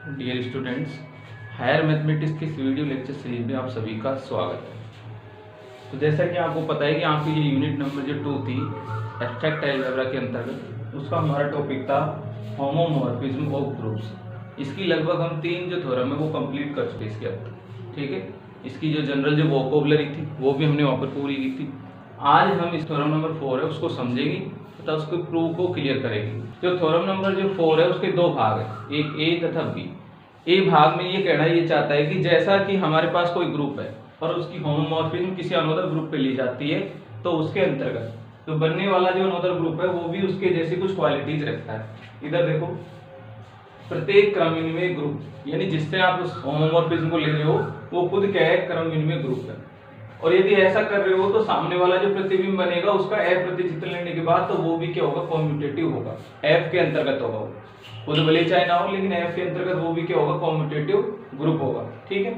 Dear students, higher mathematics के इस video lecture series में आप सभी का स्वागत है। तो जैसा कि आपको पता है कि आपकी ये यूनिट नंबर जो 2 थी एब्स्ट्रैक्ट अलजेब्रा के अंतर्गत, उसका हमारा टॉपिक था होमोमॉर्फिज्म ऑफ ग्रुप्स। इसकी लगभग हम 3 जो थ्योरम है वो कंप्लीट कर चुके इसके अब तक, ठीक है। इसकी जो जनरल जो वोकैबुलरी थी वो भी हमने वहाँ पर पूरी की थी। आज हम इस थ्योरम नंबर 4 है उसको समझेंगे तथा उसके प्रूफ को क्लियर करेंगे। जो थ्योरम नंबर जो 4 है उसके 2 भाग है, एक ए तथा बी। ए भाग में ये कहना ये चाहता है कि जैसा कि हमारे पास कोई ग्रुप है और उसकी होमोमॉर्फिज्म किसी अनदर ग्रुप पे ली जाती है, तो उसके अंतर्गत तो बनने वाला जो अनदर ग्रुप है वो भी उसके जैसी कुछ क्वालिटीज रखता है। इधर देखो, प्रत्येक क्रम विनिमय ग्रुप, यानी जिससे आप उस होमोमॉर्फिज्म को ले रहे हो वो खुद क्या है, क्रम विनिमय ग्रुप है। और यदि ऐसा कर रहे हो तो सामने वाला जो प्रतिबिंब बनेगा उसका एफ प्रतिचित्र लेने के बाद तो वो भी क्या होगा, कॉम्यूटेटिव होगा, एफ के अंतर्गत होगा वो। खुद भले चाहे ना हो, लेकिन एफ के अंतर्गत वो भी क्या होगा, कॉम्यूटेटिव ग्रुप होगा, ठीक है।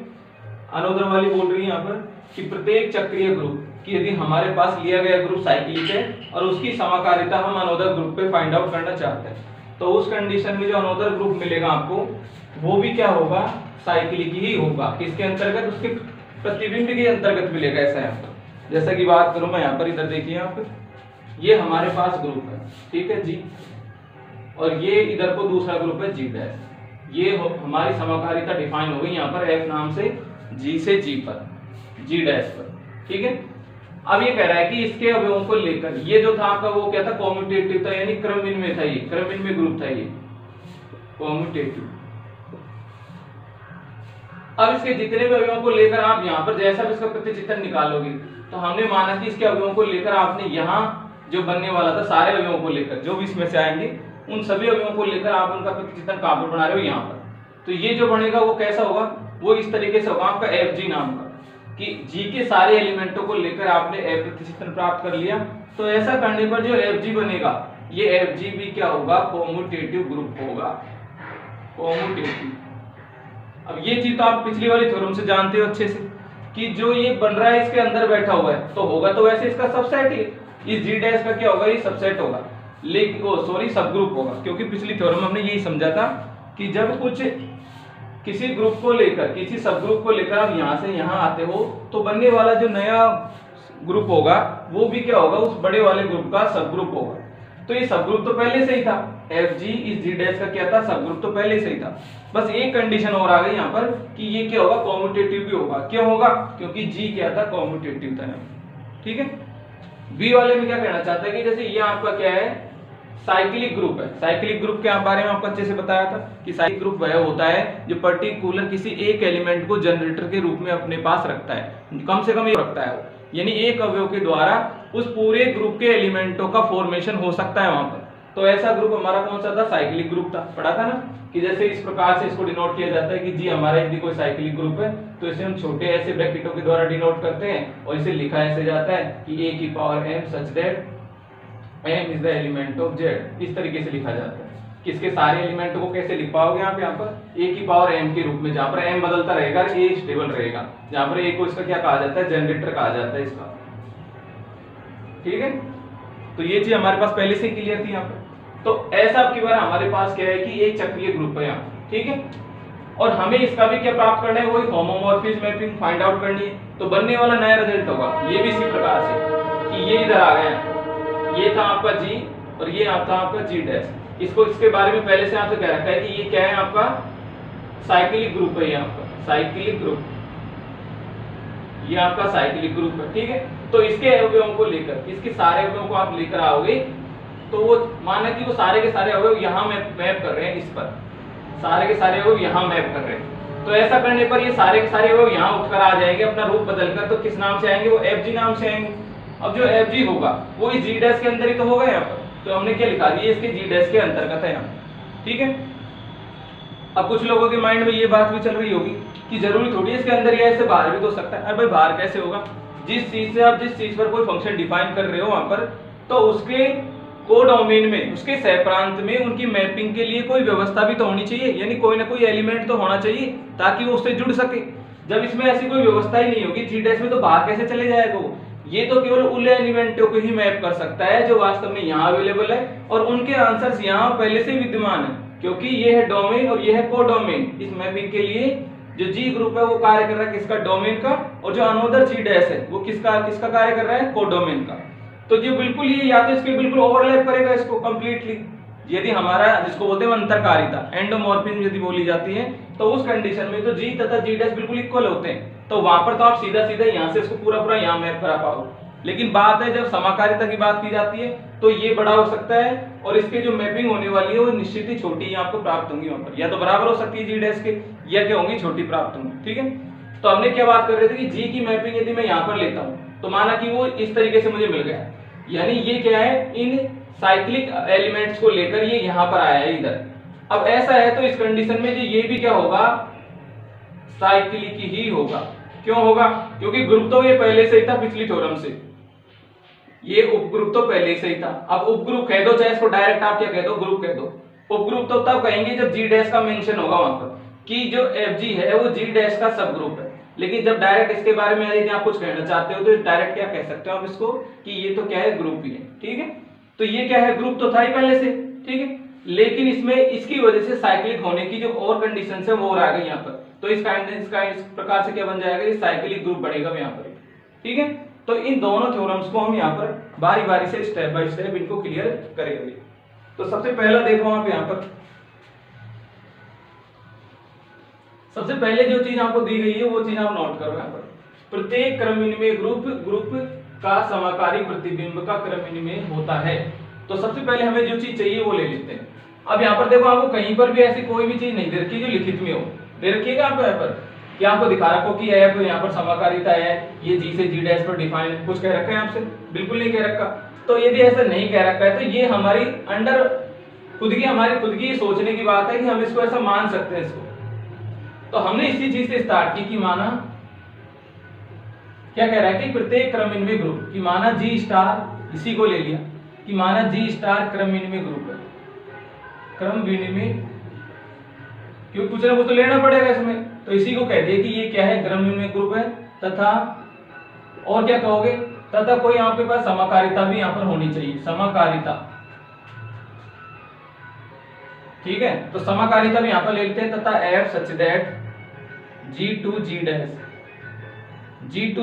अनोदर वाली बोल रही है यहाँ पर कि प्रत्येक चक्रीय ग्रुप कि यदि हमारे पास लिया गया ग्रुप साइक्लिक है और उसकी समाकारिता हम अनोदर ग्रुप पे फाइंड आउट करना चाहते हैं, तो उस कंडीशन में जो अनोदर ग्रुप मिलेगा आपको वो भी क्या होगा, साइक्लिक ही होगा। किसके अंतर्गत, उसके प्रतिबिंब के अंतर्गत मिलेगा। ऐसा यहाँ पर जैसा कि बात करूं मैं यहाँ पर, इधर देखिए यहाँ पर ये हमारे पास ग्रुप है, ठीक है जी, और ये इधर को दूसरा ग्रुप है जी डैश। ये हमारी समाकारिता डिफाइन हो गई यहाँ पर एफ नाम से, जी से जी पर, जी डैश पर, ठीक है। अब ये कह रहा है कि इसके अवयवों को लेकर ये जो था आपका वो क्या था, कॉम्यूटेटिव था, यानी क्रम विनिमय था, ये क्रम विनिमय ग्रुप था, ये कॉम्यूटेटिव। अब इसके जितने भी अवयवों को लेकर आप यहाँ पर जैसा भी इसका प्रतिचित्रण निकालोगे, तो हमने माना कि इसके अवयवों को लेकर आपने यहाँ जो बनने वाला था सारे अवयवों को लेकर जो भी इसमें से आएंगे उन सभी अवयवों को लेकर आप उनका प्रतिचित्रण कहाँ पर बना रहे हो, यहाँ पर। तो ये जो बनेगा वो कैसा होगा, वो इस तरीके से होगा आपका एफ जी नाम का, कि जी के सारे एलिमेंटों को लेकर आपने एफ प्रतिचित्रण प्राप्त कर लिया। तो ऐसा करने पर जो एफ जी बनेगा, ये एफ जी भी क्या होगा, कॉम्यूटेटिव ग्रुप होगा, कॉम्यूटेटिव। अब ये चीज तो आप पिछली वाली थ्योरम से जानते हो अच्छे से कि जो ये बन रहा है इसके अंदर बैठा हुआ है तो होगा तो वैसे इसका सबसेट ही, इस जी डैश का क्या होगा, ये सबसेट होगा, लेकिन वो सॉरी सब ग्रुप होगा। क्योंकि पिछली थ्योरम में हमने यही समझा था कि जब कुछ किसी ग्रुप को लेकर, किसी सब ग्रुप को लेकर आप यहाँ से यहाँ आते हो तो बनने वाला जो नया ग्रुप होगा वो भी क्या होगा, उस बड़े वाले ग्रुप का सब ग्रुप होगा। तो ये सब ग्रुप तो पहले से ही था, एफ जी इस जी डैश का क्या था, सब ग्रुप तो पहले से ही था। बस एक कंडीशन और आ गई यहाँ पर कि ये क्या होगा, कॉम्यूटेटिव भी होगा। क्यों होगा, क्योंकि जी क्या था, कॉम्यूटेटिव था, ठीक है। बी वाले में क्या कहना चाहता है कि जैसे ये आपका क्या है, साइक्लिक ग्रुप है। साइक्लिक ग्रुप के बारे में आपको अच्छे से बताया था कि साइक्लिक ग्रुप वह होता है जो पर्टिकुलर किसी एक एलिमेंट को जनरेटर के रूप में अपने पास रखता है, कम से कम ये रखता है, यानी एक अवयव के द्वारा उस पूरे ग्रुप के एलिमेंटों का फॉर्मेशन हो सकता है वहां पर। तो ऐसा ग्रुप हमारा कौन सा था, साइक्लिक ग्रुप था। पढ़ा था ना कि जैसे इस प्रकार से इसको डिनोट किया जाता है कि जी हमारा यदि कोई साइक्लिक ग्रुप है तो इसे हम छोटे ऐसे ब्रैकेटों के द्वारा डिनोट करते हैं और इसे लिखा ऐसे जाता है कि a की पावर m such that m is the element of z। इस तरीके से लिखा जाता है। किसके सारे एलिमेंटों को कैसे लिख पाओगे आप यहाँ पर, a की पावर m के रूप में, जहाँ पर m बदलता रहेगा, a स्टेबल रहेगा, जहाँ पर a को इसका क्या कहा जाता है, जनरेटर कहा जाता है इसका, ठीक है। तो ये चीज हमारे पास पहले से क्लियर थी यहाँ पर। तो ऐसा अब की बार हमारे पास क्या है कि एक चक्रीय ग्रुप है यहाँ, ठीक है, और हमें इसका भी क्या प्राप्त करना है, वही होमोमॉर्फिज्म मैपिंग फाइंड आउट करनी है। तो बनने वाला नया रिजल्ट होगा ये भी इसी प्रकार से कि ये इधर आ गया, ये था आपका जी और ये था आपका जी डैश। इसको इसके बारे में पहले से आपसे कह रखा है कि ये क्या है, आपका साइक्लिक ग्रुप है, ये आपका साइक्लिक ग्रुप, ये आपका साइक्लिक ग्रुप है, ठीक है। तो इसके अवयवों को लेकर, इसके सारे अवयवों को आप लेकर आओगे तो वो माना कि वो सारे के सारे अवयव यहाँ मैप कर रहे हैं, इस पर सारे के सारे अवयव यहाँ मैप कर रहे हैं। तो ऐसा करने पर ये सारे के सारे अवयव यहाँ उठकर आ जाएंगे अपना रूप बदलकर। तो किस नाम से आएंगे, वो एफ जी नाम से आएंगे। अब जो एफ जी होगा वो इस जी डैश के अंदर ही तो होगा यहाँ पर, तो हमने क्या लिखा दिया, इसके जी डैश के अंतर्गत है यहाँ, ठीक है। अब कुछ लोगों के माइंड में ये बात भी चल रही होगी कि जरूरी थोड़ी इसके अंदर ही है, इससे बाहर भी तो सकता है। अरे भाई बाहर कैसे होगा, जिस चीज से आप जिस चीज पर कोई फंक्शन डिफाइन कर रहे हो वहां पर, तो उसके कोडोमेन में, उसके सह प्रांत में उनकी मैपिंग के लिए कोई व्यवस्था भी तो होनी चाहिए, यानी कोई ना कोई एलिमेंट तो होना चाहिए ताकि वो उससे जुड़ सके। जब इसमें ऐसी कोई व्यवस्था ही नहीं होगी जी डैश में, तो बाहर कैसे चले जाएगा वो। ये तो केवल उन एलिमेंटों को ही मैप कर सकता है जो वास्तव में यहाँ अवेलेबल है और उनके आंसर्स यहाँ पहले से विद्यमान है। क्योंकि ये है डोमेन और ये है कोडोमेन। इस मैपिंग के लिए जो जी ग्रुप है वो कार्य कर रहा है किसका, डोमेन का, और जो अनोदर जी डैश है वो किसका कार्य कर रहा है, कोडोमेन का। तो जो बिल्कुल ये या तो इसके बिल्कुल ओवरलैप करेगा इसको कंप्लीटली, यदि हमारा जिसको बोलते हैं अंतरकारिता, एंडोमॉर्फिज्म यदि बोली जाती है, तो उस कंडीशन में तो जी तथा जी डैश बिल्कुल इक्वल होते हैं, तो वहां पर तो आप सीधा सीधा यहाँ से इसको पूरा पूरा यहाँ मैप करा पाओ। लेकिन बात है जब समाकारिता की बात की जाती है तो ये बड़ा हो सकता है और इसके जो मैपिंग होने वाली है वो निश्चित ही छोटी आपको प्राप्त होंगी, वहां पर या तो बराबर हो सकती है जी डैश के, या क्या होंगी, छोटी प्राप्त होंगी। ठीक है, तो हमने क्या बात कर रहे थे कि जी की मैपिंग यदि मैं यहाँ पर लेता हूँ तो माना कि वो इस तरीके से मुझे मिल गया, यानी ये क्या है, इन साइक्लिक एलिमेंट्स को लेकर ये यहाँ पर आया है इधर। अब ऐसा है तो इस कंडीशन में ये भी क्या होगा, साइक्लिक ही होगा। क्यों होगा, क्योंकि ग्रुप तो ये पहले से ही था पिछली थ्योरम से, ये उपग्रुप तो पहले से ही था। अब उपग्रुप कह दो, चाहे इसको डायरेक्ट आप क्या कह दो, ग्रुप कह दो। उपग्रुप तो तब कहेंगे जब जी डैश का मेंशन होगा वहां पर कि जो एफजी है वो जी डैश का सब ग्रुप है। लेकिन जब डायरेक्ट इसके बारे में यदि आप कुछ कहना चाहते हो तो डायरेक्ट क्या कह सकते हो आप इसको कि ये तो क्या है, ग्रुप ही है। ठीक है, तो ये क्या है, ग्रुप तो था ही पहले से। ठीक है, लेकिन इसमें इसकी वजह से साइक्लिक होने की जो और कंडीशन है वो और आ गई यहाँ पर, तो इस प्रकार से क्या बन जाएगा, ये साइक्लिक ग्रुप बनेगा यहाँ पर। ठीक है, तो इन दोनों थ्योरम्स को हम यहाँ पर बारी बारी से स्टेप बाय स्टेप इनको क्लियर करेंगे। तो सबसे पहला देखो आप यहाँ पर, सबसे पहले जो चीज आपको दी गई है वो चीज आप नोट करो यहाँ पर, प्रत्येक क्रम विनिमय ग्रुप का समाकारी प्रतिबिंब का क्रम विनिमय होता है। तो सबसे पहले हमें जो चीज चाहिए वो ले लेते हैं। अब यहाँ पर देखो आपको कहीं पर भी ऐसी कोई भी चीज नहीं दे रखी जो लिखित में हो, दे रखिएगा आपको यहाँ पर कि आपको दिखा रखो कि एफ यहाँ पर समाकारिता है, ये जी से जी डैश पर डिफाइन है, कुछ कह रखा है आपसे, बिल्कुल नहीं कह रखा। तो यदि ऐसा नहीं कह रखा है तो ये हमारी अंडर हमारी खुद की सोचने की बात है कि हम इसको ऐसा मान सकते हैं इसको। तो हमने इसी चीज से स्टार्ट की कि माना क्या कह रहा है कि प्रत्येक क्रम विनिमय ग्रुप की माना जी स्टार, इसी को ले लिया कि माना जी स्टार क्रम विनिमय ग्रुप है, क्रम विनिमय, क्योंकि कुछ ना कुछ तो लेना पड़ेगा इसमें, तो इसी को कह दिया कि ये क्या है, क्रम विनिमय ग्रुप है। तथा और क्या कहोगे, तथा कोई आपके पास समाकारिता भी यहाँ पर होनी चाहिए, समाकारिता। ठीक है, तो समाकारिता भी यहाँ पर ले लेते हैं, तथा F such that G to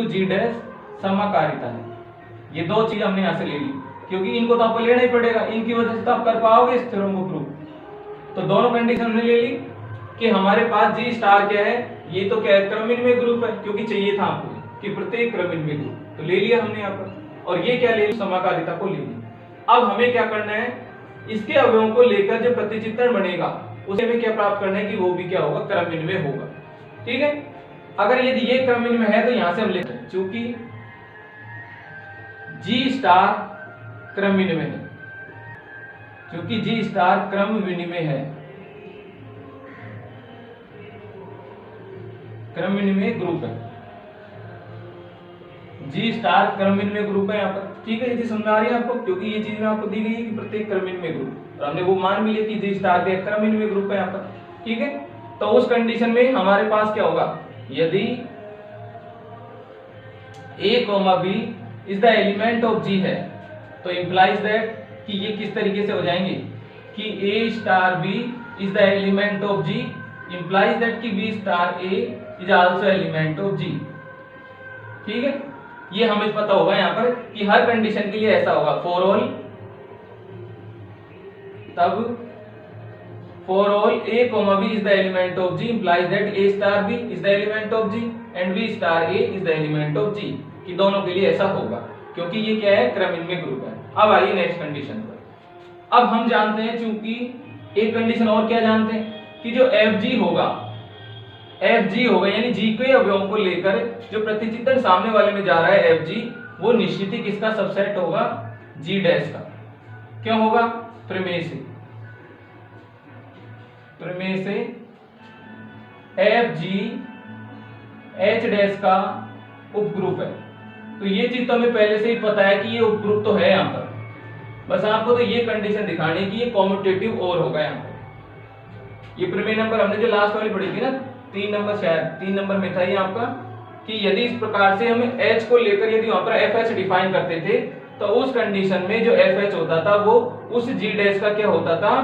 G dash समाकारिता है। ये दो चीज हमने यहाँ से ले ली क्योंकि इनको तो आपको लेना ही पड़ेगा, इनकी वजह से तो आप कर पाओगे इस थ्योरम को प्रूव। तो दोनों कंडीशन हमने ले ली कि हमारे पास जी स्टार क्या है, ये तो क्या है, क्रम विनिमय ग्रुप है, क्योंकि चाहिए था आपको कि प्रत्येक क्रम विनिमय ग्रुप, तो ले लिया हमने यहाँ पर। और ये क्या ले ली, समाकारिता को ले ली। अब हमें क्या करना है, इसके अवयवों को लेकर जो प्रतिचित्रण बनेगा उसे हमें क्या प्राप्त करना है कि वो भी क्या होगा, क्रम विनिमय होगा। ठीक है, अगर यदि ये क्रम विनिमय है तो यहां से हम लेते हैं, चूंकि जी स्टार क्रम विनिमय है, क्योंकि जी स्टार क्रम विनिमय है, क्रम विनिमय ग्रुप है, जी स्टार क्रम विनिमय ग्रुप है यहाँ पर। ठीक है, ये चीज समझ आ रही है आपको, क्योंकि ये चीज में आपको दी गई है कि प्रत्येक क्रम विनिमय ग्रुप, और हमने वो मान भी लिया कि जी स्टार का क्रम विनिमय ग्रुप है यहाँ पर। ठीक है, तो उस कंडीशन में हमारे पास क्या होगा, यदि a, b is the element of g है, तो इंप्लाइज दैट कि ये किस तरीके से हो जाएंगे कि a star b is the element of g, implies that कि b star a is also element of g। ठीक है, ये हमें पता होगा यहाँ पर कि हर कंडीशन के लिए ऐसा होगा, फॉर ऑल, तब for all a, b is the element of g implies that a star b is the element of g and b star a is the element of g, कि दोनों के लिए ऐसा होगा क्योंकि ये क्या है, क्रम विनिमय ग्रुप है। अब आइए नेक्स्ट कंडीशन पर। अब हम जानते हैं, चूंकि एक कंडीशन और क्या जानते हैं कि जो fg होगा यानी g के अवयवों को लेकर जो प्रतिचित्रण सामने वाले में जा रहा है fg, वो निश्चित ही किसका सबसेट होगा, g डैश का। क्यों होगा, प्रमेय से fg h डैश का उपग्रुप है। तो ये चीज तो हमें पहले से ही पता है कि ये उपग्रुप तो है यहाँ पर, बस आपको तो ये कंडीशन दिखानी है कि ये कॉम्यूटेटिव और होगा यहाँ पर। ये प्रमेय नंबर हमने जो लास्ट वाली पढ़ी थी ना, 3 नंबर, शायद 3 नंबर में था ये आपका, कि यदि इस प्रकार से हम h को लेकर यदि वहां पर fh डिफाइन करते थे तो उस कंडीशन में जो fh होता था वो उस g डैश का क्या होता था,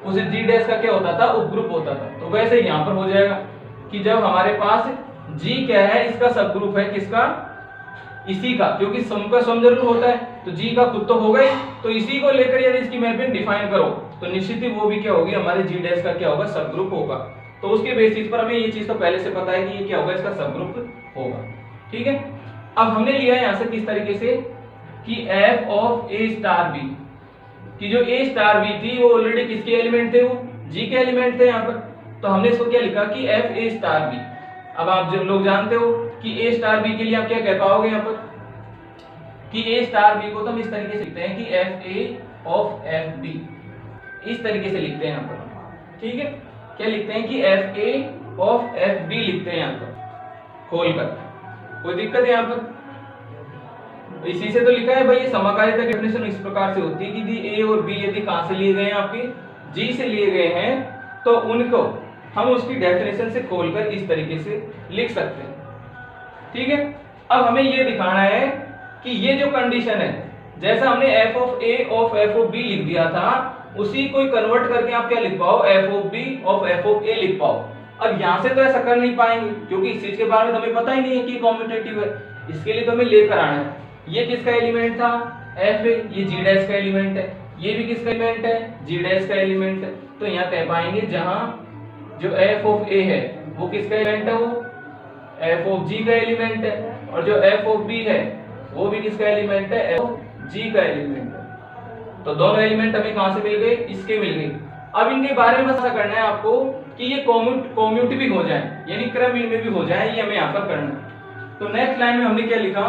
उस जी डैश का क्या होता था, उपग्रुप होता था। तो वैसे यहाँ पर हो जाएगा कि जब हमारे पास जी क्या है, इसका सब ग्रुप है किसका, इसी का, क्योंकि सम का सम जरूर होता है, तो जी का खुद तो होगा ही, तो इसी को लेकर यदि इसकी मैपिंग डिफाइन करो तो निश्चित ही वो भी क्या होगी, हमारे जी डैश का क्या होगा, सब ग्रुप होगा। तो उसके बेसिस पर हमें ये चीज तो पहले से पता है कि ये क्या होगा, इसका सब ग्रुप होगा। ठीक है, अब हमने लिया है यहां से किस तरीके से कि f of a star b, कि जो a स्टार b थी वो ऑलरेडी किसके एलिमेंट थे, वो g के एलिमेंट थे यहाँ पर। तो हमने इसको क्या लिखा कि f a स्टार b। अब आप जो लोग जानते हो कि a स्टार b के लिए आप क्या कह पाओगे यहाँ पर कि a स्टार b को तो हम इस तरीके से लिखते हैं कि f a of f b, इस तरीके से लिखते हैं यहाँ पर। ठीक है, क्या लिखते हैं कि f a of f b लिखते हैं यहाँ पर खोलकर, कोई दिक्कत है यहाँ पर? इसी से तो लिखा है भाई, ये समाकारिता की डेफिनेशन इस प्रकार से होती है कि यदि a और b यदि कहां से लिए गए हैं, आपके g से लिए गए हैं, तो उनको हम उसकी डेफिनेशन से खोलकर इस तरीके से लिख सकते हैं। ठीक है, अब हमें ये दिखाना है कि ये जो कंडीशन है, जैसा हमने f of a of f of b लिख दिया था, उसी को कन्वर्ट करके आप क्या लिख पाओ, f of b of f of a लिख पाओ। अब यहां से तो ऐसा कर नहीं पाएंगे क्योंकि इस चीज के बारे में हमें पता ही नहीं है कि कॉम्यूटेटिव है, इसके लिए तो हमें लेकर आना है। ये किसका एलिमेंट था, f, ये g डैश का एलिमेंट है, ये भी किसका एलिमेंट है, g डैश का एलिमेंट है। तो यहाँ कह पाएंगे जहां जो f ऑफ a है वो किसका एलिमेंट है, वो f ऑफ g का एलिमेंट है, और जो f ऑफ b है वो भी किसका एलिमेंट है, f ऑफ g का एलिमेंट है। तो दोनों एलिमेंट हमें कहां से मिल गए, इसके मिल गए। अब इनके बारे में ऐसा करना है आपको कि ये कॉम्यूट भी हो जाए, यानी क्रम इनमें भी हो जाए, ये हमें यहाँ पर करना है। तो नेक्स्ट लाइन में हमने क्या लिखा,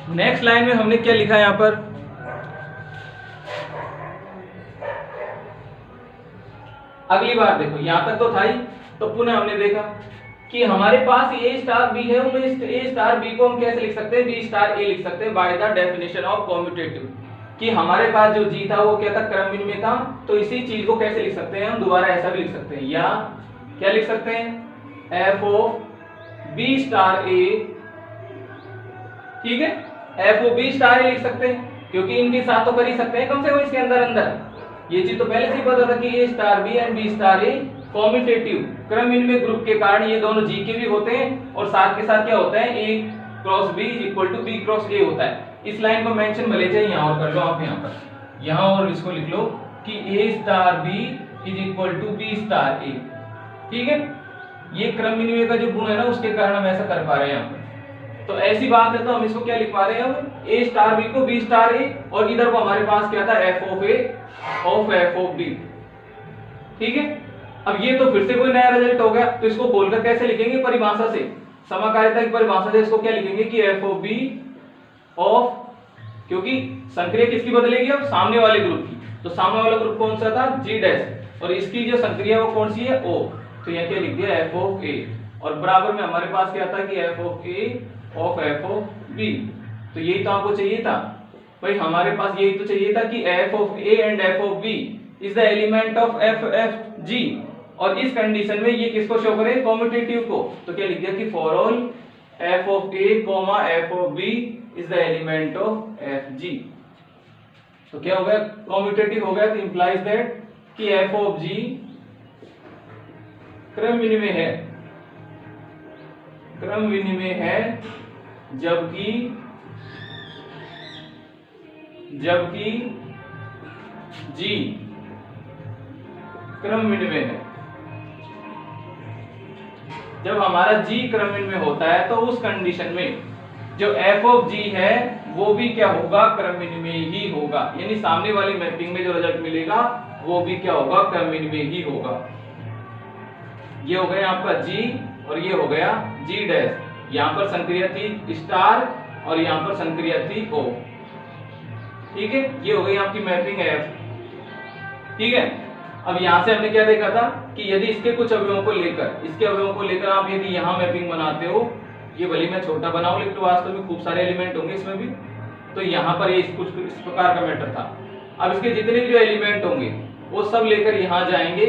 नेक्स्ट लाइन में हमने क्या लिखा है यहाँ पर, अगली बार देखो यहां तक तो था ही, तो पुनः हमने देखा कि हमारे पास a स्टार b है, उनमें a स्टार b को हम कैसे लिख सकते हैं, b स्टार a लिख सकते हैं by the definition of commutative, कि हमारे पास जो g था वो क्या था, क्रम विनिमय था। तो इसी चीज को कैसे लिख सकते हैं हम, दोबारा ऐसा भी लिख सकते हैं, या क्या लिख सकते हैं, f of b star a, ठीक है, f of b star a लिख सकते हैं, क्योंकि इनके साथ तो कर ही सकते हैं कम से कम इसके अंदर अंदर। ये चीज तो पहले से ही पता था कि a star b and b star a commutative क्रम इनमें ग्रुप के कारण ये दोनों g के भी होते हैं, और साथ के साथ क्या होता है, a cross b is equal to b cross a होता है। इस लाइन को मेंशन भले जाए यहाँ और कर लो आप, यहाँ पर यहाँ और इसको लिख लो कि a star b is equal to b star a। ठीक है, ये क्रम विनिमय का जो गुण है ना, उसके कारण हम ऐसा कर पा रहे हैं यहाँ पर। तो ऐसी बात है, तो हम इसको क्या लिख पा रहे हैं, अब a स्टार b को b स्टार a, और इधर को हमारे पास क्या था, f of a of f of b। ठीक है, अब ये तो फिर से कोई नया रिजल्ट हो गया, तो इसको बोलकर कैसे लिखेंगे, परिभाषा से, समाकारिता की परिभाषा से इसको क्या लिखेंगे कि f ऑफ b ऑफ, क्योंकि संक्रिया किसकी बदलेगी, अब सामने वाले ग्रुप की, तो सामने वाला ग्रुप कौन सा था, g डैश, और इसकी जो संक्रिया वो कौन सी है, o। तो यहाँ क्या लिख दिया, f ऑफ a, और बराबर में हमारे पास क्या था कि f of a of f of b। तो यही तो आपको चाहिए था भाई, हमारे पास यही तो चाहिए था कि f of a and f of b is the element of f f g, और इस कंडीशन में ये किसको शो करें, कॉम्यूटेटिव को। तो क्या लिख दिया कि for all f of a f of b is the element of f g। तो क्या हो गया, कॉम्यूटेटिव हो गया, तो इंप्लाइज दैट कि f ऑफ g क्रम विनिमय है, क्रम विनिमय है, जबकि g क्रम विनिमय है। जब हमारा g क्रम विनिमय होता है तो उस कंडीशन में जो f ऑफ g है वो भी क्या होगा, क्रम विनिमय ही होगा, यानी सामने वाली मैपिंग में जो रिजल्ट मिलेगा वो भी क्या होगा, क्रम विनिमय ही होगा। ये हो गया आपका g और ये हो गया g डैश, यहाँ पर संक्रिया थी स्टार और यहाँ पर संक्रिया थी o। ठीक है, ये हो गई आपकी मैपिंग f। ठीक है, अब यहाँ से हमने क्या देखा था कि यदि इसके कुछ अवयवों को लेकर, इसके अवयवों को लेकर आप यदि यहाँ मैपिंग बनाते हो, ये भले मैं छोटा बनाऊं लेकिन वास्तव में खूब सारे एलिमेंट होंगे इसमें भी, तो यहाँ पर ये कुछ इस प्रकार का मैटर था। अब इसके जितने भी जो एलिमेंट होंगे वो सब लेकर यहाँ जाएंगे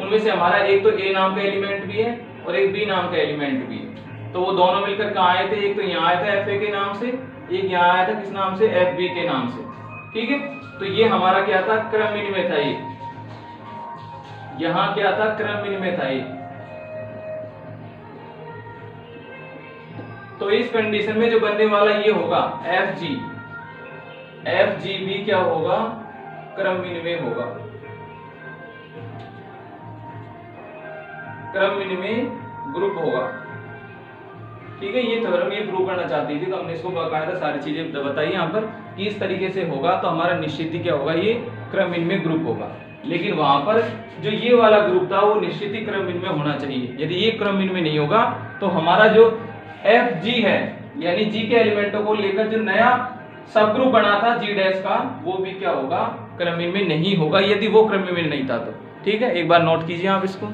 उनमें से हमारा एक तो ए नाम का एलिमेंट भी है और एक बी नाम का एलिमेंट भी है। तो वो दोनों मिलकर कहाँ आए थे, एक तो यहाँ आया था एफ ए के नाम से, एक यहाँ आया था किस नाम से, एफ बी के नाम से। ठीक है, तो ये हमारा क्या था, क्रम विनिमय था। ये यहाँ क्या था, क्रम विनिमय था ये। तो इस कंडीशन में जो बनने वाला ये होगा एफ जी भी क्या होगा, क्रम विनिमय होगा, क्रम विनिमय ग्रुप होगा। ठीक है, ये थ्योरम ये प्रूव करना चाहती थी, तो हमने इसको बाकायदा सारी चीजें बताई यहाँ पर कि इस तरीके से होगा तो हमारा निश्चित ही क्या होगा, ये क्रम विनिमय ग्रुप होगा। लेकिन वहां पर जो ये वाला ग्रुप था वो निश्चित ही क्रम विनिमय होना चाहिए। यदि ये क्रम विनिमय नहीं होगा तो हमारा जो एफ जी है, यानी जी के एलिमेंटों को लेकर जो नया सब ग्रुप बना था जी डैश का, वो भी क्या होगा, क्रम विनिमय नहीं होगा, यदि वो क्रम विनिमय नहीं था तो। ठीक है, एक बार नोट कीजिए आप इसको।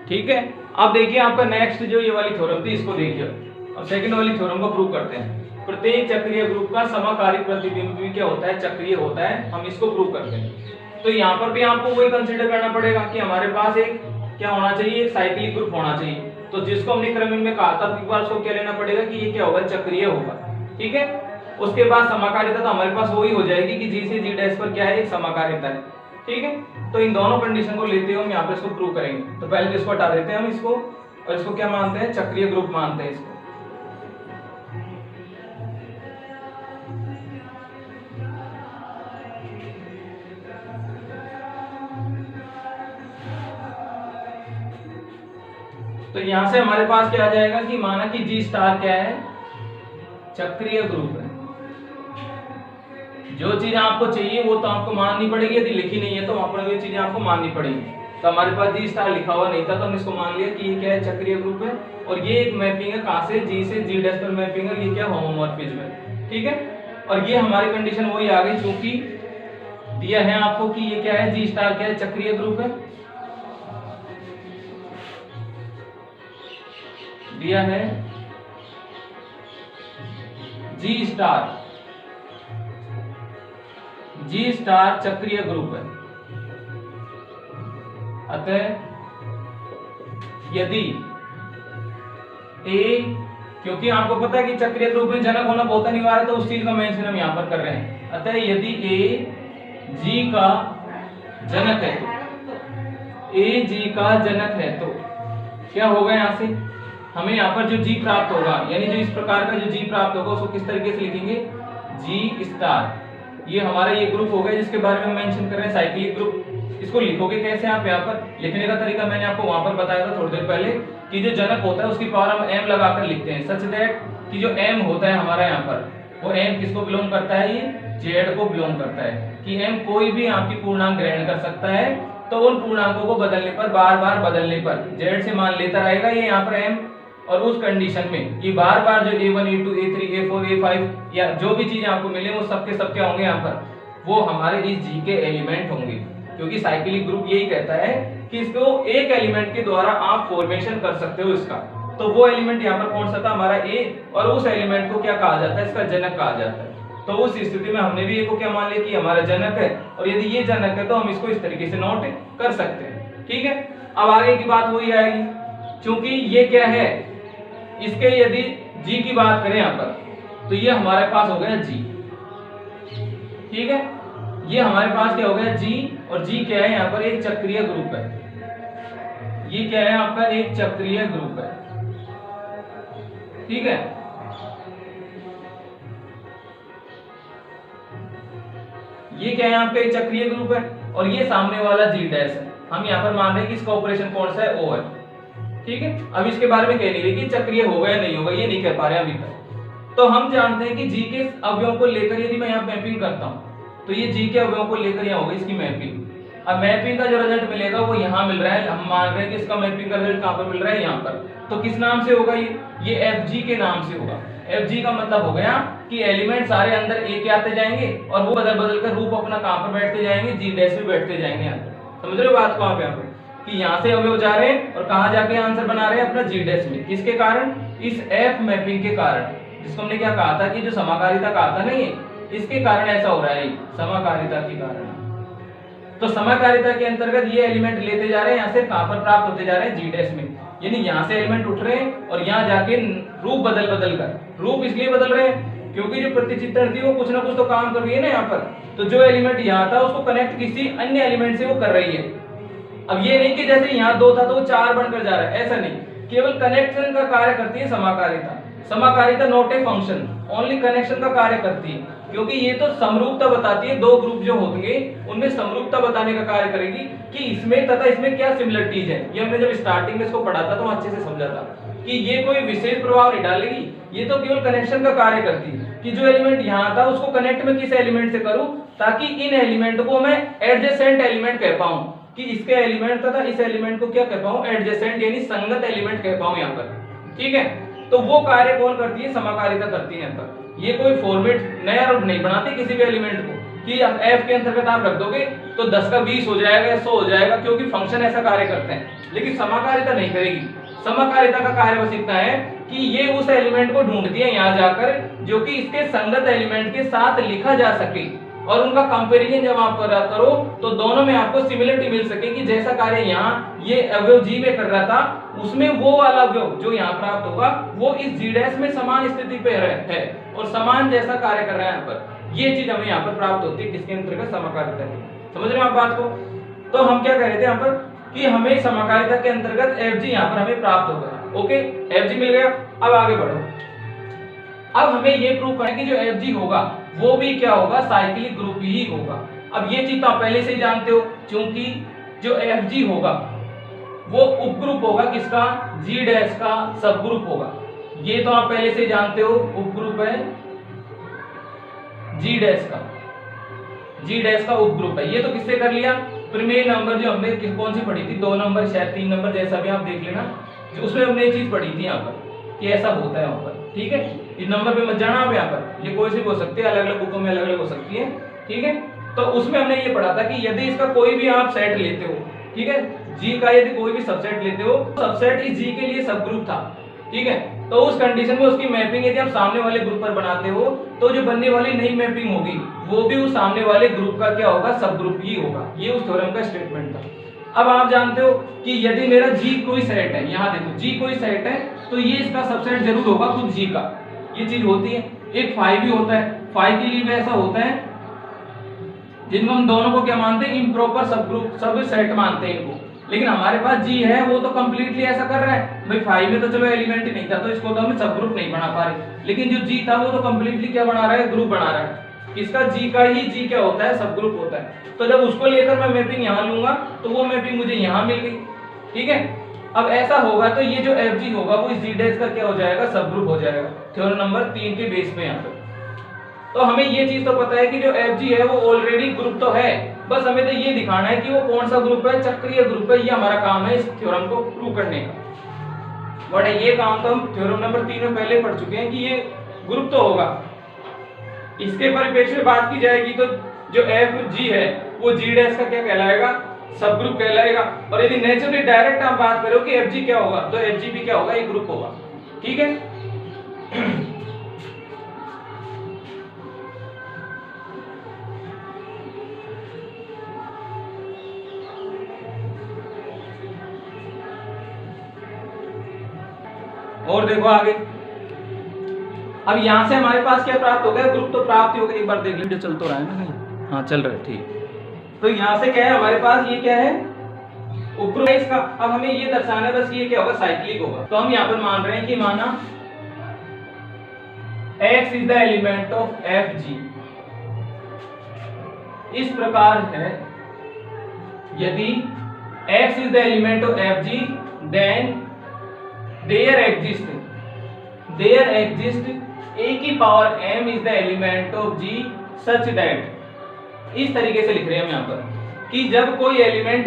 ठीक है, अब देखिए आपका नेक्स्ट जो ये वाली थ्योरम थी, इसको देखिए। अब सेकंड वाली थ्योरम को प्रूव करते हैं। प्रत्येक चक्रीय ग्रुप का समाकारी प्रतिबिंब भी क्या होता है, चक्रीय होता है। हम इसको प्रूव करते हैं। तो यहाँ पर भी आपको वही कंसीडर करना पड़ेगा कि हमारे पास एक क्या होना चाहिए, एक साइक्लिक ग्रुप होना चाहिए। तो जिसको हमने क्रम में कहा था, एक बार उसको क्या लेना पड़ेगा कि ये क्या होगा, चक्रीय होगा। ठीक है, उसके बाद समाकारिता, तो हमारे पास वही हो जाएगी कि जी से जी डैश पर क्या है, एक समाकारिता है। ठीक है, तो इन दोनों कंडीशन को लेते हुए हम यहाँ पे इसको प्रूव करेंगे। तो पहले तो इसको हटा देते हैं हम इसको, और इसको क्या मानते हैं, चक्रीय ग्रुप मानते हैं इसको। तो यहां से हमारे पास क्या आ जाएगा कि माना कि जी स्टार क्या है, चक्रीय ग्रुप है। जो चीज आपको चाहिए वो तो आपको माननी पड़ेगी, यदि लिखी नहीं है तो वहां पर ये चीजें आपको माननी पड़ेगी। तो हमारे पास जी स्टार लिखा हुआ नहीं था, तो हम इसको मान लिया कि ये क्या है, चक्रीय ग्रुप है। और ये एक मैपिंग है, कहां से, जी से जी डैश पर मैपिंग है। ये क्या, होमोमॉर्फिज्म है। ठीक है, और ये हमारी कंडीशन वही आ गई, क्योंकि दिया है आपको कि ये क्या है, जी स्टार क्या है, चक्रीय ग्रुप है। दिया है जी स्टार चक्रीय ग्रुप है। अतः यदि ए, क्योंकि आपको पता है कि चक्रीय ग्रुप में जनक होना बहुत अनिवार्य है, तो उस चीज का मेंशन हम यहां पर कर रहे हैं। अतः यदि ए जी का जनक है, तो ए जी का जनक है, तो क्या होगा, यहां से हमें यहाँ पर जो जी प्राप्त होगा, यानी जो इस प्रकार का जो जी प्राप्त होगा उसको किस तरीके से लिखेंगे, जी स्टार। ये हमारा ये ग्रुप हो गया जिसके बारे में मेंशन कर रहे हैं, साइक्लिक ग्रुप। इसको लिखोगे कैसे आप, यहाँ पर लिखने का तरीका मैंने आपको वहां पर बताया था थोड़ी देर पहले, कि जो जनक होता है उसकी पावर हम एम लगाकर लिखते हैं, सच दैट कि जो एम होता है हमारा यहाँ पर, वो एम किसको बिलोंग करता है, ये जेड को बिलोंग करता है। कि एम कोई भी आपकी पूर्णांक ग्रहण कर सकता है, तो उन पूर्णांकों को बदलने पर, बार बार बदलने पर जेड से मान लेता रहेगा ये यहाँ पर एम। और उस कंडीशन में कि बार बार जो A1 A2 A3 A4 A5 या जो भी चीजें आपको मिले वो सबके सब क्या होंगे यहाँ पर, वो हमारे इस जी के एलिमेंट होंगे। क्योंकि साइक्लिक ग्रुप यही कहता है कि इसको एक एलिमेंट के द्वारा आप फॉर्मेशन कर सकते हो इसका। तो वो एलिमेंट यहाँ पर कौन सा था, हमारा ए, और उस एलिमेंट को क्या कहा जाता है, इसका जनक कहा जाता है। तो उस स्थिति में हमने भी ए को क्या मान लिया कि हमारा जनक है, और यदि ये जनक है तो हम इसको इस तरीके से नोट कर सकते हैं। ठीक है, अब आगे की बात वही आएगी, क्योंकि ये क्या है, इसके यदि जी की बात करें यहाँ पर तो ये हमारे पास हो गया जी। ठीक है, ये हमारे पास क्या हो गया जी, और जी क्या है यहाँ पर, एक चक्रीय ग्रुप है। ये क्या है आपका, एक चक्रीय ग्रुप है। ठीक है, ये क्या है आपका, एक चक्रीय ग्रुप है, और ये सामने वाला जी डैश है। हम यहाँ पर मान रहे हैं कि इसका ऑपरेशन कौन सा है, ओ है। ठीक है, अब इसके बारे में कह नहीं रहे कि चक्रीय होगा या नहीं होगा, ये नहीं कह पा रहे अभी तक। तो हम जानते हैं कि जी के अवयवों को लेकर यदि मैं यहाँ मैपिंग करता हूँ तो ये जी के अवयवों को लेकर यहाँ होगा इसकी मैपिंग। अब मैपिंग का जो रिजल्ट मिलेगा वो यहाँ मिल रहा है, हम मान रहे हैं कि इसका मैपिंग का रिजल्ट कहाँ पर मिल रहा है, यहाँ पर। तो किस नाम से होगा ये एफ जी के नाम से होगा। एफ जी का मतलब हो गया कि एलिमेंट सारे अंदर ए के आते जाएंगे और वो बदल बदल कर रूप अपना कहाँ पर बैठते जाएंगे, जी डैश पे बैठते जाएंगे यहाँ पर। समझ रहे हो बात को आप यहाँ पे, कि यहाँ से अवयव जा रहे हैं और कहाँ जाके आंसर बना रहे हैं अपना जी डैश में। किसके कारण, इस एफ मैपिंग के कारण, जिसको हमने क्या कहा था कि जो समाकारिता कहा था नहीं, इसके कारण ऐसा हो रहा है, समाकारिता के कारण। तो समाकारिता के अंतर्गत ये एलिमेंट लेते जा रहे हैं, यहाँ से कहां पर प्राप्त होते जा रहे हैं, जी डैश में। यानी यहाँ से एलिमेंट उठ रहे हैं और यहाँ जाके रूप बदल बदल कर, रूप इसलिए बदल रहे हैं क्योंकि जो प्रतिचित्रण थी वो कुछ ना कुछ तो काम कर रही है ना यहाँ पर। तो जो एलिमेंट यहाँ था उसको कनेक्ट किसी अन्य एलिमेंट से वो कर रही है। अब ये नहीं कि जैसे यहाँ 2 था तो वो 4 बनकर जा रहा है, ऐसा नहीं, केवल कनेक्शन का कार्य करती है समाकारिता। समाकारिता not a function, only connection का कार्य करती है, क्योंकि ये तो समरूपता बताती है, दो ग्रुप जो होंगे उनमें समरूपता बताने का कार्य करेगी कि इसमें तथा इसमें क्या सिमिलरिटीज है। ये हमने जब स्टार्टिंग में इसको पढ़ा था तो अच्छे से समझा था कि ये कोई विशेष प्रभाव नहीं डालेगी, ये तो केवल कनेक्शन का कार्य करती है कि जो एलिमेंट यहाँ था उसको कनेक्ट में किस एलिमेंट से करूं ताकि इन एलिमेंट को मैं एडजेसेंट एलिमेंट कह पाऊं, कि इसके एलिमेंट तथा इस एलिमेंट को क्या कह पाऊं, एडजेसेंट यानी संगत एलिमेंट कह पाऊं यहाँ पर। ठीक है, तो वो कार्य कौन करती है, समाकारिता करती है यहाँ पर। ये कोई फॉर्मेट नया रूप नहीं बनाती किसी भी एलिमेंट को कि एफ के अंतर्गत आप रख दोगे तो 10 का 20 हो जाएगा या 100 हो जाएगा, क्योंकि फंक्शन ऐसा कार्य करते हैं। लेकिन समाकारिता नहीं करेगी। समाकारिता का कार्य बस इतना है कि ये उस एलिमेंट को ढूंढती है यहाँ जाकर जो कि इसके संगत एलिमेंट के साथ लिखा जा सके, और उनका कंपैरिजन जब आप करो तो दोनों में आपको सिमिलरिटी मिल सके कि जैसा कार्य यहाँ ये अवयव जी में कर रहा था उसमें वो वाला अवयव जो यहाँ प्राप्त होगा वो इस जी डैश में समान स्थिति पे है और समान जैसा कार्य कर रहा है यहाँ पर। ये चीज हमें यहाँ पर प्राप्त होती है किसके अंतर्गत, समाकारिता की। समझ रहे हो आप बात को। तो हम क्या कह रहे थे यहाँ पर कि हमें समाकारिता के अंतर्गत एफ जी यहाँ पर हमें प्राप्त हो गया। ओके, एफ जी मिल गया। अब आगे बढ़ो। अब हमें ये प्रूव करना है कि जो एफ जी होगा वो भी क्या होगा, साइक्लिक ग्रुप ही होगा। अब ये चीज तो आप पहले से ही जानते हो, क्योंकि जो एफ जी होगा वो उपग्रुप होगा किसका, जी डैश का सब ग्रुप होगा। ये तो आप पहले से ही जानते हो, उपग्रुप है जी डैश का, जी डैश का उपग्रुप है। ये तो किससे कर लिया, प्रमेय नंबर जो हमने कौन सी पढ़ी थी, 2 नंबर शायद 3 नंबर, जैसा भी आप देख लेना, जो उसमें हमने ये चीज पढ़ी थी यहाँ पर कि ऐसा होता है वहां पर। ठीक है, इस नंबर पे मत जाना आप यहाँ पर, ये कोई सी हो सकती है, अलग अलग बुकों में अलग अलग हो सकती है। ठीक है, तो उसमें हमने ये पढ़ा था कि यदि इसका कोई भी आप सेट लेते हो, ठीक है, जी का यदि कोई भी सबसेट लेते हो, सबसेट इस जी के लिए सब ग्रुप था। ठीक है, तो उस कंडीशन में उसकी मैपिंग यदि आप सामने वाले ग्रुप पर बनाते हो तो जो बनने वाली नई मैपिंग होगी वो भी उस सामने वाले ग्रुप का क्या होगा, सब ग्रुप ही होगा। ये उस थ्योरम का स्टेटमेंट था। अब आप जानते हो कि यदि मेरा जी कोई सेट है, यहाँ देखो जी कोई सेट है तो ये इसका सबसेट जरूर होगा खुद जी का, ये चीज होती है। एक फाइव भी होता है, फाइव के लिए भी ऐसा होता है, जिनको हम दोनों को क्या मानते हैं, इम्प्रॉपर सब ग्रुप, सब सेट मानते हैं इनको। लेकिन हमारे पास जी है वो तो कंप्लीटली ऐसा कर रहा है, भाई फाइव में तो चलो एलिमेंट ही नहीं था तो इसको तो हम सब ग्रुप नहीं बना पा रहे, लेकिन जो जी था वो तो कंप्लीटली क्या बना रहा है, ग्रुप बना रहा है। इसका जी का ही जी क्या होता है, सब ग्रुप होता है। तो जब उसको लेकर मैं मैपिंग यहाँ लूंगा तो वो मैपिंग मुझे यहाँ मिल गई। ठीक है, अब ऐसा होगा तो ये जो एफ जी होगा वो इस जी डैश का क्या हो जाएगा, सब ग्रुप हो जाएगा, थ्योरम नंबर 3 के बेस पे यहाँ पे। तो हमें ये चीज तो पता है कि जो एफ जी है वो ऑलरेडी ग्रुप तो है, बस हमें तो ये दिखाना है कि वो कौन सा ग्रुप है, चक्रीय ग्रुप है। ये हमारा काम है इस थ्योरम को प्रूव करने का। बट ये काम तो हम थ्योरम नंबर 3 में पहले पढ़ चुके हैं कि ये ग्रुप तो होगा। इसके परिप्रेक्ष्य में बात की जाएगी तो जो एफ जी है वो जी डैश का क्या कहलाएगा, सब ग्रुप कहलाएगा। और यदि नेचुरली डायरेक्ट आप बात करो कि Fg क्या होगा, तो Fg भी क्या होगा, एक ग्रुप होगा। ठीक है। और देखो आगे, अब यहां से हमारे पास क्या प्राप्त हो गया, ग्रुप तो प्राप्त ही हो गया। एक बार देख लीजिए, चल तो रहा है ना कहीं, हाँ चल रहा है, ठीक। तो यहां से क्या है हमारे पास, ये क्या है, उपग्रुप है इसका। अब हमें ये दर्शाना है बस, ये क्या होगा, साइक्लिक होगा। तो हम यहाँ पर मान रहे हैं कि माना X is the element of Fg, इस प्रकार है, यदि X is the element of Fg, then there exists a की पावर m is the element of g such that, इस तरीके से लिख रहे हैं हम यहाँ पर कि जब कोई एलिमेंट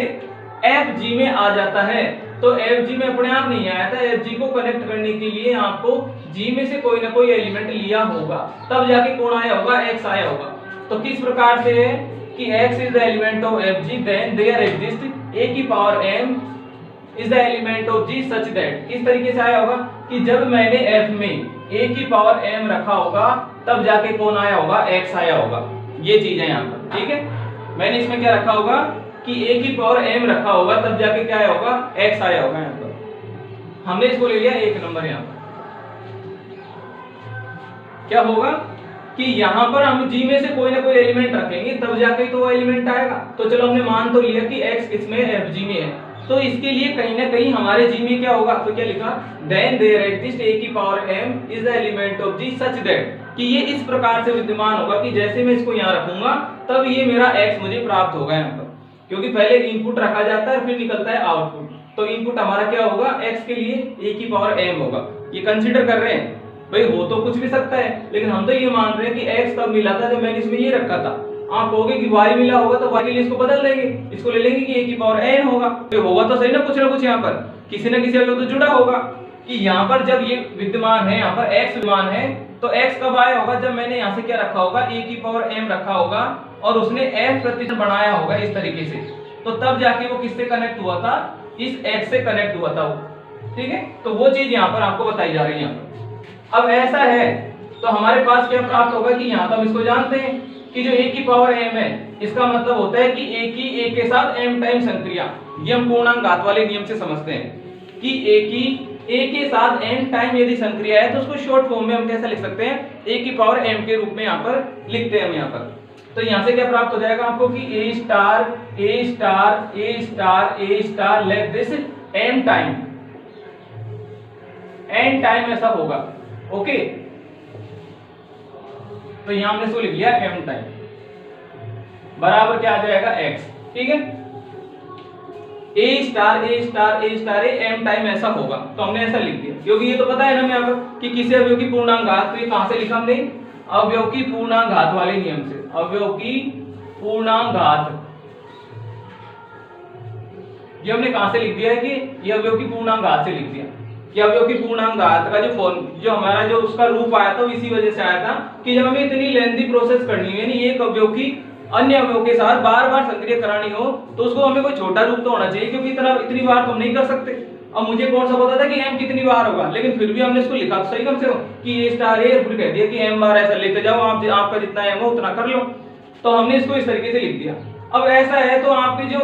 Fg में आ जाता है तो Fg में अपने आप नहीं आया था, Fg को कनेक्ट करने के लिए आपको G में से कोई ना कोई एलिमेंट लिया होगा, तब जाके कौन आया होगा, X आया होगा। तो किस प्रकार से है कि X is the element of Fg, then there exists a की पावर m is the element of G such that, किस तरीके से आया होगा कि जब मैंने F में a की पावर m रखा होगा तब जाके कौन आया होगा, X आया होगा। ये चीज है यहाँ पर, ठीक है। मैंने इसमें क्या रखा होगा कि a की पावर m रखा होगा तब जाके क्या आया होगा, X आया होगा। यहाँ पर हमने इसको ले लिया 1 नंबर। यहाँ पर क्या होगा कि यहाँ पर हम G में से कोई ना कोई एलिमेंट रखेंगे तब जाके तो वो एलिमेंट आएगा। तो चलो हमने मान तो लिया कि X किसमें, Fg में है, तो इसके लिए कहीं ना कहीं हमारे G में क्या होगा, तो क्या लिखा, देन देयर एग्जिस्ट a की पावर m is the element of G such that, कि ये इस प्रकार से विद्यमान होगा कि जैसे मैं इसको यहाँ रखूंगा तब ये मेरा x मुझे प्राप्त होगा यहाँ पर, क्योंकि पहले इनपुट रखा जाता है फिर निकलता है आउटपुट। तो इनपुट हमारा क्या होगा, x के लिए a की पावर m होगा। ये कंसीडर कर रहे हैं भाई, हो तो कुछ भी सकता है, लेकिन हम तो ये मान रहे हैं कि x तब मिला था जब मैंने इसमें ये रखा था। आप कहोगे कि y मिला होगा तो y के लिए इसको बदल देंगे, इसको ले लेंगे कि a की पावर n होगा। तो होगा तो सही ना कुछ यहाँ पर किसी न किसी तो जुड़ा होगा कि यहाँ पर जब ये विद्यमान है, यहाँ पर x विद्यमान है, तो x कब आया होगा, जब मैंने यहाँ से क्या रखा होगा, a की पावर m रखा होगा और उसने f प्रतिशत बनाया होगा इस तरीके से, तो तब जाके वो किससे कनेक्ट हुआ था, इस x से कनेक्ट हुआ था वो। ठीक है, तो वो चीज यहाँ पर आपको बताई जा रही है यहाँ पर। अब ऐसा है तो हमारे पास क्या प्राप्त होगा कि यहाँ तो हम इसको जानते हैं कि जो a की पावर m है, इसका मतलब होता है कि a की a के साथ m टाइम संक्रिया। ये हम पूर्णांक घात वाले नियम से समझते हैं कि a की a के साथ m टाइम यदि संक्रिया है तो उसको शॉर्ट फॉर्म में हम कैसे लिख सकते हैं, a की पावर m के रूप में यहाँ पर लिखते हैं हम यहाँ पर। तो यहाँ से क्या प्राप्त हो जाएगा आपको कि a star a star a star a star let this m time, n time ऐसा होगा। ओके, तो यहां हमने इसको लिख लिया m टाइम बराबर क्या आ जाएगा x। ठीक है, a star a star a star m time ऐसा होगा, तो हमने ऐसा लिख दिया क्योंकि ये तो पता है ना हमें यहाँ पर कि किसी अवयव की पूर्णांक घात, तो ये कहां से लिखा हमने, अवयव की पूर्णांक घात वाले नियम से। अवयव की पूर्णांक घात ये हमने कहां से लिख दिया है कि ये अवयव की पूर्णांक घात से लिख दिया कि अवयव की पूर्णांक घात का जो फॉर्म, जो हमारा जो उसका रूप आया था इसी वजह से आया था कि जब हमें इतनी लेंथी प्रोसेस करनी है, यानी एक अवयव की अन्य अवयव के साथ बार बार संक्रिया करानी हो तो उसको हमें कोई छोटा रूप तो होना चाहिए, क्योंकि इतनी बार तो हम नहीं कर सकते। अब मुझे कौन सा पता था कि m कितनी बार होगा, लेकिन फिर भी हमने इसको लिखा तो सही कम से कम कि a स्टार a, फिर कह दिया कि m बार ऐसा लेते जाओ, आप आपका जितना m हो उतना कर लो। तो हमने इसको इस तरीके से लिख दिया। अब ऐसा है तो आपकी जो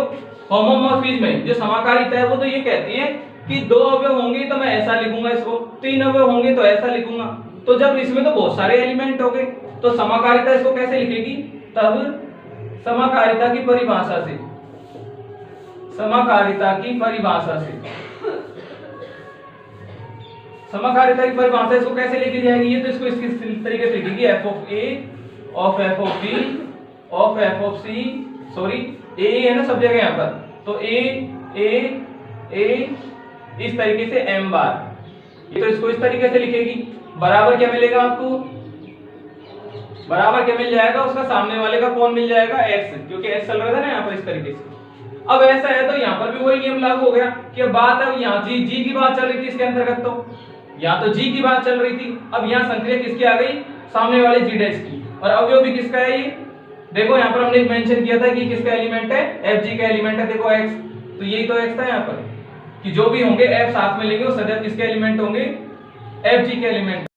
होमोमॉर्फिज्म है, जो समाकारिता है, वो तो ये कहती है कि 2 अवयव होंगे तो मैं ऐसा लिखूंगा इसको, 3 अवयव होंगे तो ऐसा लिखूंगा। तो जब इसमें तो बहुत सारे एलिमेंट हो गए तो समाकारिता इसको कैसे लिखेगी, तब समाकारिता की परिभाषा से, समाकारिता की परिभाषा से, समाकारिता की परिभाषा इसको कैसे लिखी जाएगी, ये तो इसको इस तरीके से लिखेगी f of a of f of b of f of c, sorry a है ना सब जगह यहाँ पर, तो a इस तरीके से m बार, ये तो इसको इस तरीके से लिखेगी। बराबर क्या मिलेगा आपको, बराबर क्या मिल जाएगा, उसका सामने वाले का कौन मिल जाएगा, x, क्योंकि x चल रहा था ना यहाँ पर इस तरीके से। अब ऐसा है तो यहाँ पर भी वही नियम लागू हो गया कि बात अब यहाँ g की बात चल रही थी इसके अंतर्गत, तो यहाँ तो g की बात चल रही थी, अब यहाँ संक्रिया किसकी आ गई, सामने वाले g' की, और अवयव भी किसका है, ये देखो यहाँ पर हमने मेंशन किया था कि किसका एलिमेंट है, एफ जी का एलिमेंट है। देखो एक्स, तो यही तो एक्स था यहाँ पर कि जो भी होंगे एफ साथ में लेंगे वो सदैव किसके एलिमेंट होंगे, एफ जी के एलिमेंट।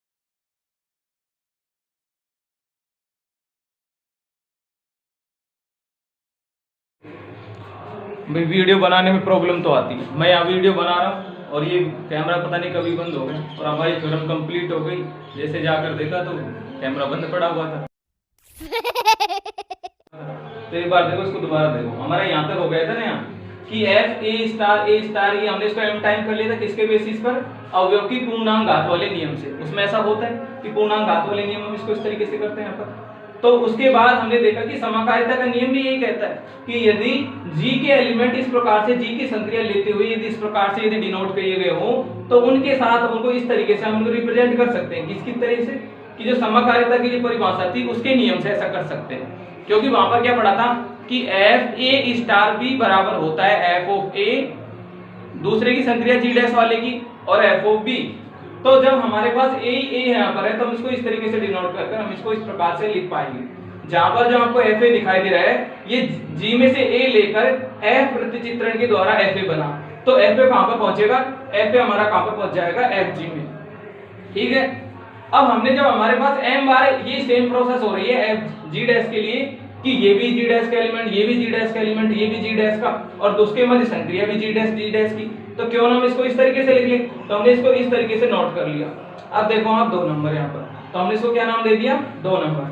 भाई वीडियो बनाने में प्रॉब्लम तो आती है, मैं यहाँ वीडियो बना रहा हूँ और ये कैमरा पता नहीं कभी बंद हो गया और हमारी थ्योरम कंप्लीट हो गई। जैसे जाकर देखा तो कैमरा बंद पड़ा हुआ था। तो एक बार देखो, इसको दोबारा देखो, हमारा यहाँ तक हो गया था ना यहाँ कि एफ ए स्टार ये हमने इसको एम टाइम कर लिया था किसके बेसिस पर, अवयव की पूर्णांक घात वाले नियम से। उसमें ऐसा होता है कि पूर्णांक घात वाले नियम हम इसको इस तरीके से करते हैं यहाँ पर। तो उसके बाद हमने देखा कि समाकारिता का नियम भी यही कहता है कि यदि जी के एलिमेंट इस प्रकार से, जी की संक्रिया लेते हुए यदि इस प्रकार से यदि डिनोट किए गए हो तो उनके साथ उनको इस तरीके से हम उनको रिप्रेजेंट कर सकते हैं। किसकी तरह से, कि जो समाकारिता की जो परिभाषा थी उसके नियम से ऐसा कर सकते हैं। क्योंकि वहां पर क्या पढ़ा था कि एफ ए स्टार बी बराबर होता है एफ ऑफ ए, दूसरे की संक्रिया जी डैश वाले की, और एफ ऑफ बी। तो जब हमारे पास ए यहाँ पर है तो हम इसको इस तरीके से डिनोट करकर हम इसको इस प्रकार से लिख पाएंगे। जहां पर जो आपको एफ ए दिखाई दे रहा है ये जी में से ए लेकर एफ प्रतिचित्रण के द्वारा एफ ए बना, तो एफ ए कहां पर पहुंचेगा, एफ ए हमारा कहां पर पहुंच जाएगा, एफ जी में। ठीक है, अब हमने जब हमारे पास एम बार ये सेम प्रोसेस हो रही है एफ जी डैश के लिए कि ये भी जी डैश का एलिमेंट, ये भी जी डैश का एलिमेंट, ये भी जी डैश का, और उसके मध्य संक्रिया भी जी डैश की, तो क्यों ना हम इसको इस तरीके से लिख लें। तो हमने इसको इस तरीके से नोट कर लिया। अब देखो आप 2 नंबर यहाँ पर, तो हमने इसको क्या नाम दे दिया, 2 नंबर।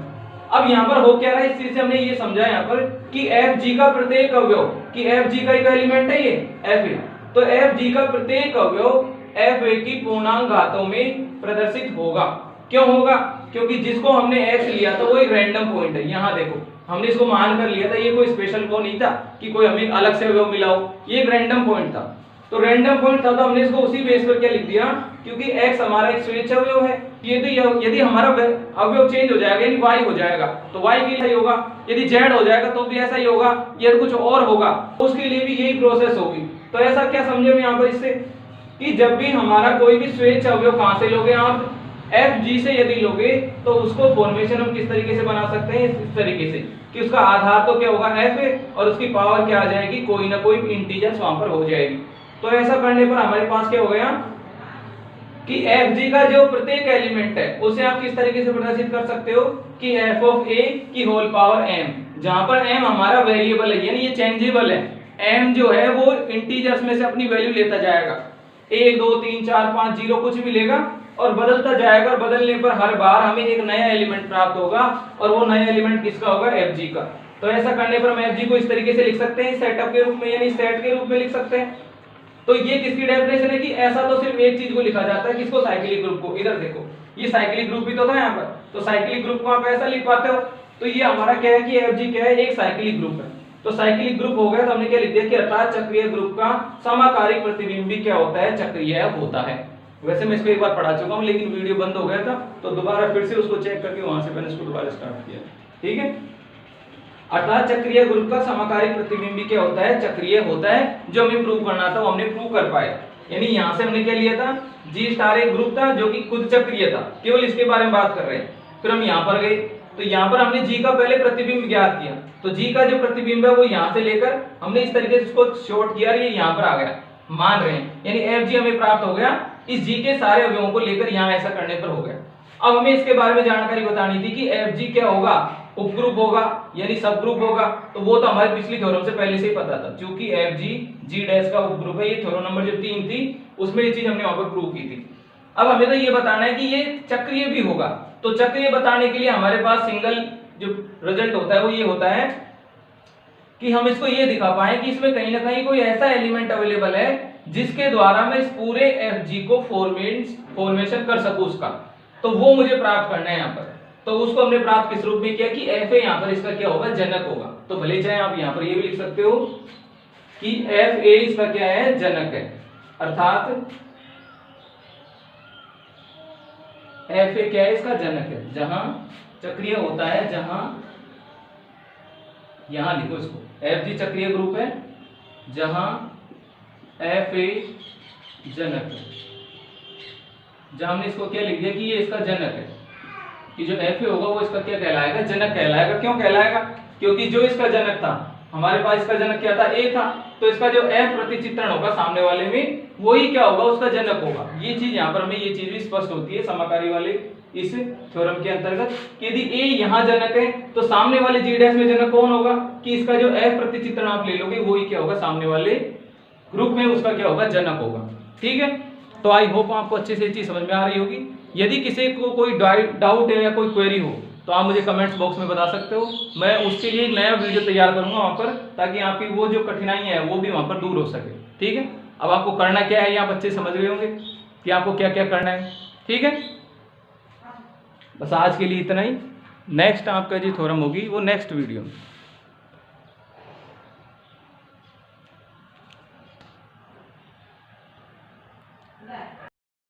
अब यहाँ पर हो क्या रहा है, इस चीज से हमने ये समझा यहाँ पर कि एफ जी का प्रत्येक अवयव, कि एफ जी का एक एलिमेंट है ये एफ ए, तो एफ जी का प्रत्येक अवयव एफ ए की पूर्णांक घातों में प्रदर्शित होगा। क्यों होगा, क्योंकि जिसको हमने एक्स लिया था वो एक रैंडम पॉइंट है। यहाँ देखो हमने इसको मान कर लिया था, ये कोई स्पेशल वो नहीं था कि कोई हमें अलग से अवयव मिला हो, ये एक रैंडम पॉइंट था। तो रैंडम पॉइंट था तो हमने इसको उसी बेस पर क्या लिख दिया, क्योंकि x हमारा एक स्वेच्छ अवयव है, यदि हमारा अवयव चेंज हो जाएगा यानी y हो जाएगा तो y के लिए ही होगा, यदि z हो जाएगा तो भी ऐसा ही होगा, यदि कुछ और होगा तो उसके लिए भी यही प्रोसेस होगी। तो ऐसा क्या समझे हम यहाँ पर इससे कि जब भी हमारा कोई भी स्वेच्छ अवयव कहां से लोगे आप, एफ जी से यदि लोगे तो उसको फॉर्मेशन हम किस तरीके से बना सकते हैं, इस तरीके से कि उसका आधार तो क्या होगा एफ है और उसकी पावर क्या आ जाएगी, कोई ना कोई इंटीजर्स वहां पर हो जाएगी। तो ऐसा करने पर हमारे पास क्या हो गया कि एफ जी का जो प्रत्येक एलिमेंट है उसे आप किस तरीके से प्रदर्शित कर सकते हो कि एफ ऑफ ए की होल पावर एम, जहां पर एम हमारा वेरिएबल है यानी ये चेंजेबल है। एम जो है वो इंटीजर्स में से अपनी वैल्यू लेता जाएगा, 1 2 3 4 5 0 कुछ भी लेगा और बदलता जाएगा, और बदलने पर हर बार हमें एक नया एलिमेंट प्राप्त होगा और वो नया एलिमेंट किसका होगा, एफ जी का। तो ऐसा करने पर हम एफ जी को इस तरीके से लिख सकते हैं, सेटअप के रूप में यानी सेट के रूप में लिख सकते हैं। तो ये किसकी डेफिनेशन है कि ऐसा तो सिर्फ एक चीज को लिखा जाता है, किसको, साइक्लिक ग्रुप को। इधर देखो ये साइक्लिक ग्रुप भी तो था यहाँ पर, तो साइक्लिक ग्रुप को आप ऐसा लिख पाते हो। तो ये हमारा क्या है कि एफ जी क्या है, एक साइक्लिक ग्रुप है। तो साइक्लिक ग्रुप हो गया तो हमने क्या लिख दिया कि अर्थात चक्रीय ग्रुप का समाकारी प्रतिबिंब भी क्या होता है, चक्रीय होता है। वैसे मैं इसको एक बार पढ़ा चुका हूँ लेकिन वीडियो बंद हो गया था तो दोबारा फिर से उसको चेक करके वहां से मैंने इसको दोबारा स्टार्ट किया। ठीक है, अर्थात चक्रीय ग्रुप का समाकारी प्रतिबिंब क्या होता है, चक्रीय होता है। जो हमें प्रूव करना था वो हमने प्रूव कर पाए। यानी यहाँ से हमने क्या लिया था, जी स्टार एक ग्रुप था जो कि खुद चक्रीय था, केवल इसके बारे में बात कर रहे हैं। फिर हम यहाँ पर गए तो यहाँ पर हमने जी का पहले प्रतिबिंब ज्ञात किया, तो जी का जो प्रतिबिंब है वो यहाँ से लेकर हमने इस तरीके से इसको शॉर्ट किया, ये यहाँ पर आ गया, मान रहे हैं यानी एफ जी हमें प्राप्त हो गया इस जी के सारे अवयवों को लेकर, यहाँ ऐसा करने पर हो गया। अब हमें इसके बारे में जानकारी बतानी थी कि एफ जी क्या होगा, उपग्रुप होगा यानी सब ग्रुप होगा। तो वो तो हमारे पिछली थ्योरम से पहले से ही पता था, क्योंकि एफ जी जी डैश का उपग्रुप है। ये थ्योरम नंबर जो 3 थी उसमें ये चीज हमने वहां पर प्रूव की थी। अब हमें तो ये बताना है कि ये चक्रीय भी होगा। तो चक्रीय बताने के लिए हमारे पास सिंगल जो रिजल्ट होता है वो ये होता है कि हम इसको ये दिखा पाए कि इसमें कहीं ना कहीं कोई ऐसा एलिमेंट अवेलेबल है जिसके द्वारा मैं इस पूरे एफ जी को फॉर्मेशन कर सकूं उसका, तो वो मुझे प्राप्त करना है यहाँ पर। तो उसको हमने प्राप्त किस रूप में किया कि एफ ए यहाँ पर इसका क्या होगा, जनक होगा। तो भले चाहे आप यहाँ पर ये भी लिख सकते हो कि एफ ए इसका क्या है, जनक है। अर्थात एफ ए क्या है, इसका जनक है। जहां चक्रीय होता है, जहां यहां लिखो इसको, एफ जी चक्रीय ग्रुप है जहां एफ ए जनक है। जहां हमने इसको क्या लिख दिया कि ये इसका जनक है, कि जो एफ ए होगा वो इसका क्या कहलाएगा, जनक कहलाएगा। क्यों कहलाएगा, क्योंकि जो इसका जनक था, हमारे पास इसका जनक क्या था, ए था, तो इसका जो एफ प्रतिचित्रण होगा सामने वाले में, वही क्या होगा, उसका जनक होगा। ये चीज यहाँ पर हमें ये चीज भी स्पष्ट होती है समाकारी वाले इस थ्योरम के अंतर्गत कि यदि ए यहाँ जनक है तो सामने वाले जी डैश में जनक कौन होगा, कि इसका जो एफ प्रतिचित्रण आप ले लोगे वही क्या होगा, सामने वाले ग्रुप में उसका क्या होगा, जनक होगा। ठीक है, तो आई होप आपको अच्छे से ये चीज समझ में आ रही होगी। यदि किसी को कोई डाउट है या कोई क्वेरी हो तो आप मुझे कमेंट्स बॉक्स में बता सकते हो, मैं उसके लिए नया वीडियो तैयार करूंगा वहां पर, ताकि आपकी वो जो कठिनाई है वो भी वहां पर दूर हो सके। ठीक है, अब आपको करना क्या है ये आप बच्चे समझ गए होंगे कि आपको क्या क्या करना है। ठीक है, बस आज के लिए इतना ही। नेक्स्ट आपका जो थ्योरम होगी वो नेक्स्ट वीडियो में।